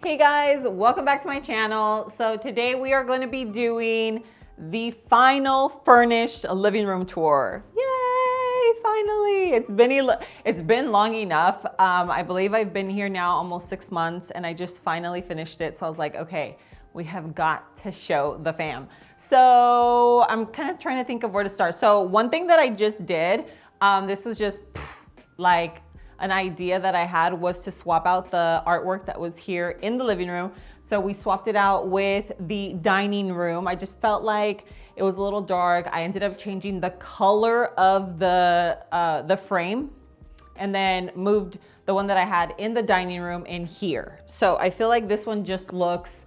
Hey guys, welcome back to my channel. So today we are going to be doing the final furnished living room tour. Yay, finally. It's been long enough. I believe I've been here now almost 6 months and I just finally finished it. So I was like, okay, we have got to show the fam. So I'm kind of trying to think of where to start. So one thing that I just did, this was just like an idea that I had, was to swap out the artwork that was here in the living room. So we swapped it out with the dining room. I just felt like it was a little dark. I ended up changing the color of the frame and then moved the one that I had in the dining room in here. So I feel like this one just looks,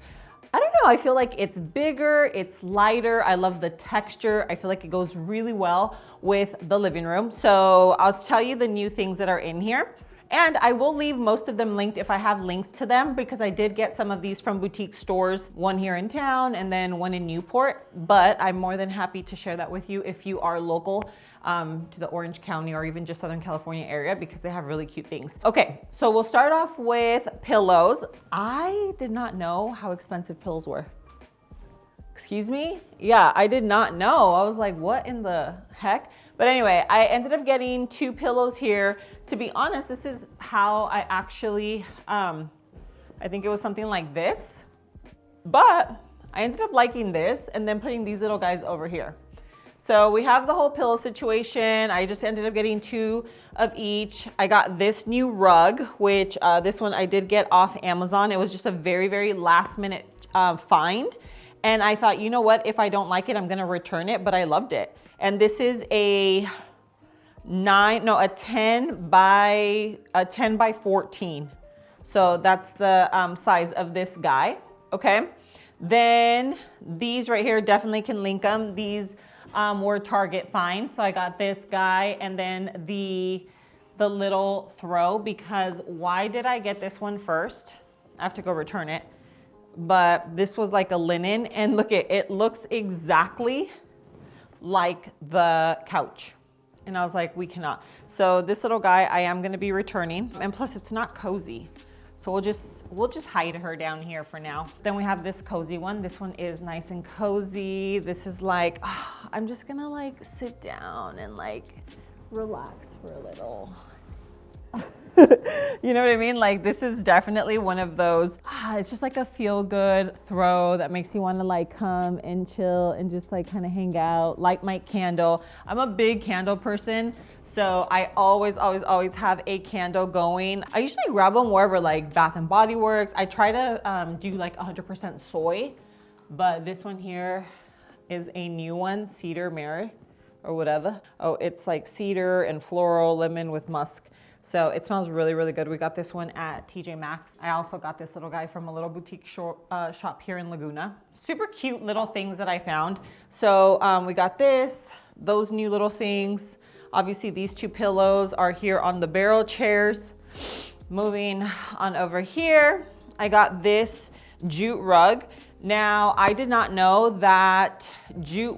I don't know, I feel like it's bigger, it's lighter. I love the texture. I feel like it goes really well with the living room. So I'll tell you the new things that are in here. And I will leave most of them linked if I have links to them, because I did get some of these from boutique stores, one here in town and then one in Newport. But I'm more than happy to share that with you if you are local to the Orange County or even just Southern California area, because they have really cute things. Okay, so we'll start off with pillows. I did not know how expensive pillows were. Excuse me? Yeah, I did not know. I was like, what in the heck? But anyway, I ended up getting 2 pillows here. To be honest, this is how I actually, I think it was something like this, but I ended up liking this and then putting these little guys over here. So we have the whole pillow situation. I just ended up getting 2 of each. I got this new rug, which this one I did get off Amazon. It was just a very, very last minute find. And I thought, you know what, if I don't like it, I'm gonna return it, but I loved it. And this is a 10 by 14. So that's the size of this guy, okay? Then these right here, definitely can link them. These were Target finds. So I got this guy and then the little throw, because why did I get this one first? I have to go return it. But this was like a linen, and look, it looks exactly like the couch. And I was like, we cannot. So this little guy I am gonna be returning, and plus it's not cozy. So we'll just hide her down here for now. Then we have this cozy one. This one is nice and cozy. This is like, I'm just gonna like sit down and like relax for a little. You know what I mean? Like, this is definitely one of those, it's just like a feel good throw that makes you want to like come and chill and just like kind of hang out, light my candle. I'm a big candle person, so I always have a candle going. I usually grab them wherever, like Bath and Body Works. I try to do like 100% soy, but this one here is a new one, Cedar Mary or whatever. Oh, it's like cedar and floral lemon with musk. So it smells really, really good. We got this one at TJ Maxx. I also got this little guy from a little boutique shop here in Laguna. Super cute little things that I found. So we got those new little things. Obviously these 2 pillows are here on the barrel chairs. Moving on over here, I got this jute rug. Now, I did not know that jute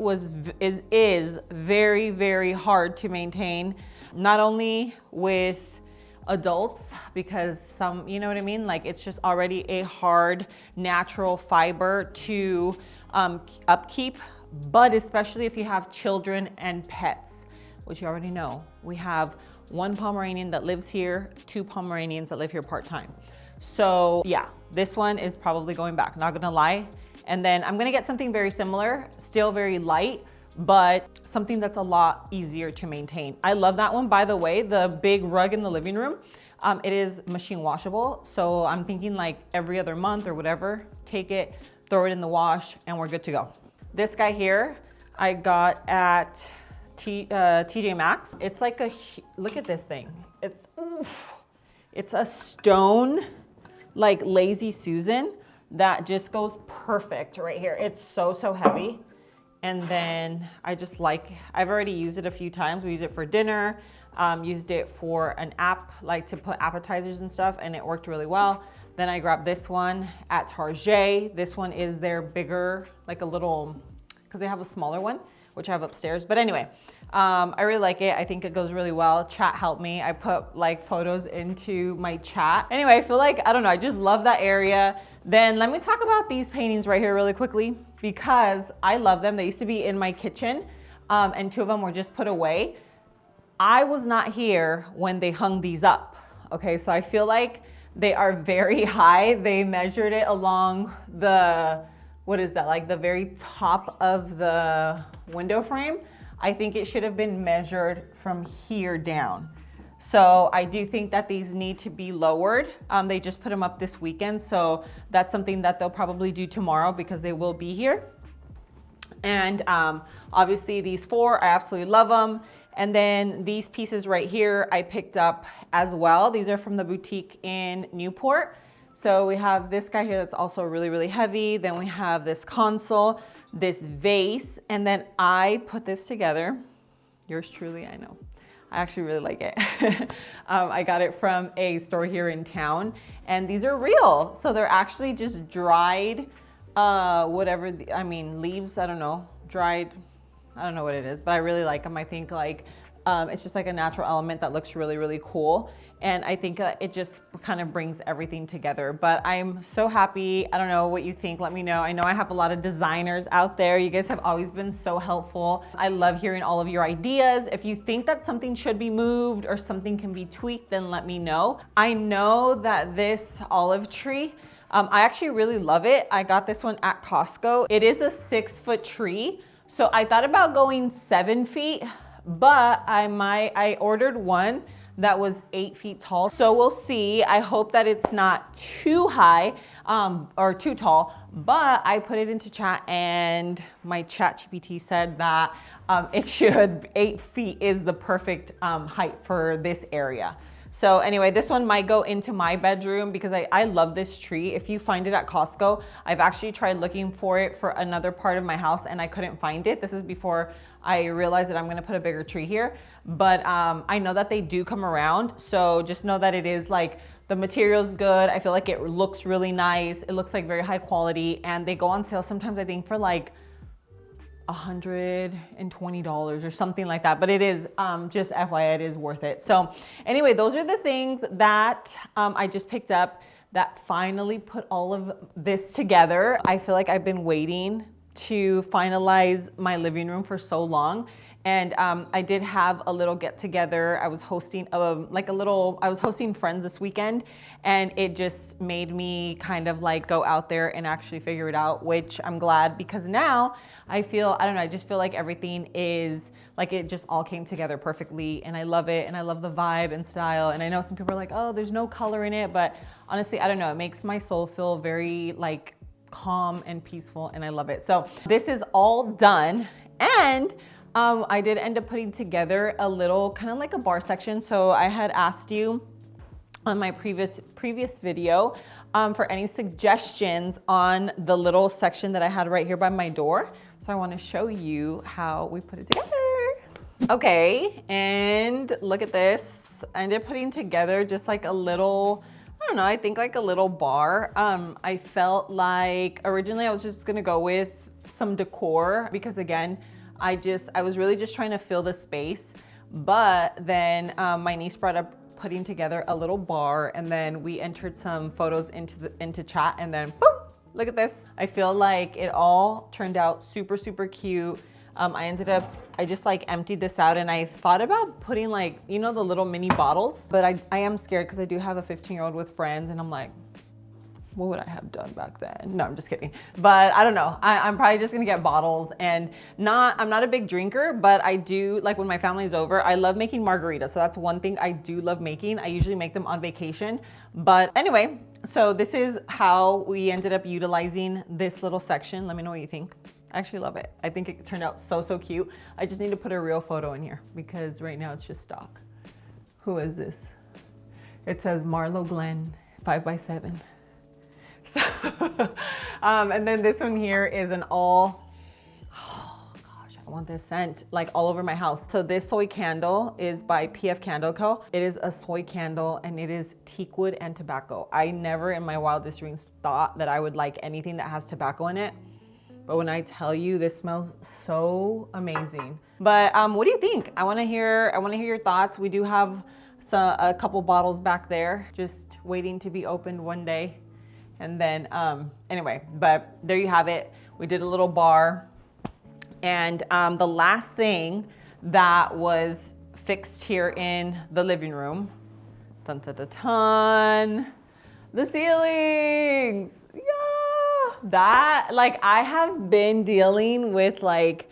is very, very hard to maintain, not only with adults, because some, you know what I mean? Like, it's just already a hard, natural fiber to upkeep, but especially if you have children and pets, which you already know. We have 1 Pomeranian that lives here, 2 Pomeranians that live here part-time. So yeah, this one is probably going back, not gonna lie. And then I'm gonna get something very similar, still very light, but something that's a lot easier to maintain. I love that one. By the way, the big rug in the living room, it is machine washable. So I'm thinking like every other month or whatever, take it, throw it in the wash, and we're good to go. This guy here, I got at TJ Maxx. It's like look at this thing. It's a stone, like Lazy Susan, that just goes perfect right here. It's so, so heavy. And then I've already used it a few times. We used it for dinner, used it for an app, like to put appetizers and stuff, and it worked really well. Then I grabbed this one at Target. This one is their bigger, like a little, because they have a smaller one, which I have upstairs. But anyway, I really like it. I think it goes really well. Chat helped me. I put like photos into my chat. Anyway, I feel like, I don't know, I just love that area. Then let me talk about these paintings right here really quickly because I love them. They used to be in my kitchen and 2 of them were just put away. I was not here when they hung these up. Okay, so I feel like they are very high. They measured it along the, what is that, like the very top of the window frame. I think it should have been measured from here down. So I do think that these need to be lowered. They just put them up this weekend. So that's something that they'll probably do tomorrow because they will be here. And obviously these 4, I absolutely love them. And then these pieces right here, I picked up as well. These are from the boutique in Newport. So we have this guy here that's also really, really heavy. Then we have this console, this vase, and then I put this together. Yours truly, I know. I actually really like it. I got it from a store here in town, and these are real. So they're actually just dried, whatever, leaves, I don't know, dried, I don't know what it is, but I really like them. I think like, it's just like a natural element that looks really, really cool. And I think it just kind of brings everything together. But I'm so happy. I don't know what you think. Let me know. I know I have a lot of designers out there. You guys have always been so helpful. I love hearing all of your ideas. If you think that something should be moved or something can be tweaked, then let me know. I know that this olive tree, I actually really love it. I got this one at Costco. It is a 6-foot tree. So I thought about going 7 feet, but I ordered one that was 8 feet tall. So we'll see. I hope that it's not too high or too tall, but I put it into chat and my chat GPT said that it should, 8 feet is the perfect height for this area. So anyway, this one might go into my bedroom because I love this tree. If you find it at Costco, I've actually tried looking for it for another part of my house and I couldn't find it. This is before I realized that I'm gonna put a bigger tree here. But I know that they do come around. So just know that it is like, the material's good. I feel like it looks really nice. It looks like very high quality and they go on sale sometimes I think for like $120 or something like that, but it is just FYI, it is worth it. So anyway, those are the things that I just picked up that finally put all of this together. I feel like I've been waiting to finalize my living room for so long. And I did have a little get together. I was hosting I was hosting friends this weekend and it just made me kind of like go out there and actually figure it out, which I'm glad because now I feel, I don't know, I just feel like everything is like, it just all came together perfectly and I love it. And I love the vibe and style. And I know some people are like, oh, there's no color in it, but honestly, I don't know. It makes my soul feel very like calm and peaceful and I love it. So this is all done and I did end up putting together a little kind of like a bar section. So I had asked you on my previous video for any suggestions on the little section that I had right here by my door. So I want to show you how we put it together. Okay, and look at this. I ended up putting together just like a little, I don't know, I think like a little bar. I felt like originally I was just gonna go with some decor because again, I was really just trying to fill the space, but then my niece brought up putting together a little bar and then we entered some photos into chat and then boom, look at this. I feel like it all turned out super, super cute. I just like emptied this out and I thought about putting like, you know, the little mini bottles, but I am scared because I do have a 15-year-old with friends and I'm like, what would I have done back then? No, I'm just kidding. But I don't know. I'm probably just gonna get bottles and I'm not a big drinker, but I do, like when my family's over, I love making margaritas. So that's one thing I do love making. I usually make them on vacation. But anyway, so this is how we ended up utilizing this little section. Let me know what you think. I actually love it. I think it turned out so, so cute. I just need to put a real photo in here because right now it's just stock. Who is this? It says Marlo Glenn 5x7. So, and then this one here is an all, oh gosh, I want this scent like all over my house. So this soy candle is by PF Candle Co. It is a soy candle and it is teak wood and tobacco. I never in my wildest dreams thought that I would like anything that has tobacco in it. But when I tell you, this smells so amazing. But what do you think? I wanna hear your thoughts. We do have a couple bottles back there, just waiting to be opened one day. And then, anyway, but there you have it. We did a little bar. And the last thing that was fixed here in the living room, dun, dun, dun, dun, the ceilings. Yeah, that, like, I have been dealing with like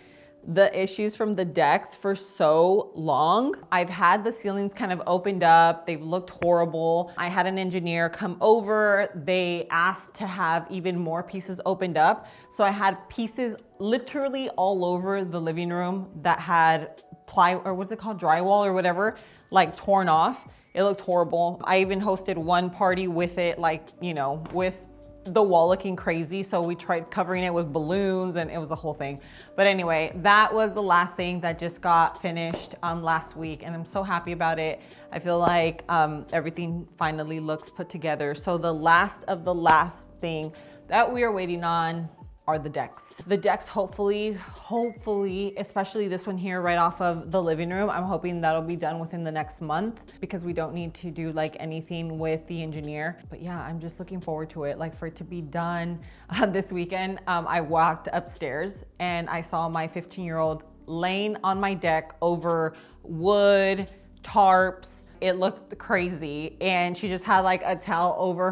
the issues from the decks for so long. I've had the ceilings kind of opened up. They've looked horrible. I had an engineer come over. They asked to have even more pieces opened up. So I had pieces literally all over the living room that had or what's it called? Drywall or whatever, like torn off. It looked horrible. I even hosted one party with it, like, you know, with the wall looking crazy. So we tried covering it with balloons and it was a whole thing. But anyway, that was the last thing that just got finished last week. And I'm so happy about it. I feel like everything finally looks put together. So the last of the last thing that we are waiting on are the decks. The decks, hopefully, especially this one here right off of the living room, I'm hoping that'll be done within the next month because we don't need to do like anything with the engineer. But yeah, I'm just looking forward to it, like for it to be done this weekend. I walked upstairs and I saw my 15-year-old laying on my deck over wood, tarps. It looked crazy, and she just had like a towel over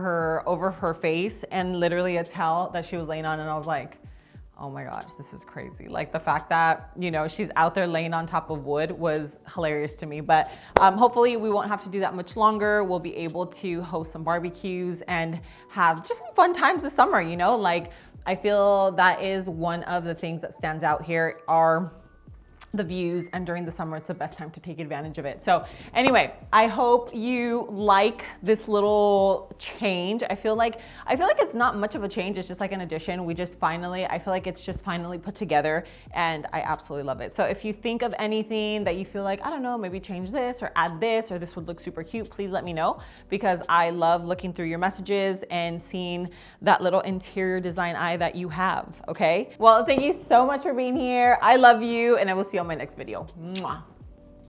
her face, and literally a towel that she was laying on, and I was like, oh my gosh, this is crazy. Like the fact that, you know, she's out there laying on top of wood was hilarious to me. But hopefully we won't have to do that much longer. We'll be able to host some barbecues and have just some fun times this summer, you know? Like I feel that is one of the things that stands out here are the views, and during the summer it's the best time to take advantage of it. So anyway, I hope you like this little change. I feel like it's not much of a change. It's just like an addition. I feel like it's just finally put together, and I absolutely love it. So if you think of anything that you feel like, I don't know, maybe change this or add this, or this would look super cute, please let me know, because I love looking through your messages and seeing that little interior design eye that you have. Okay, well, thank you so much for being here. I love you, and I will see you on my next video. Mwah.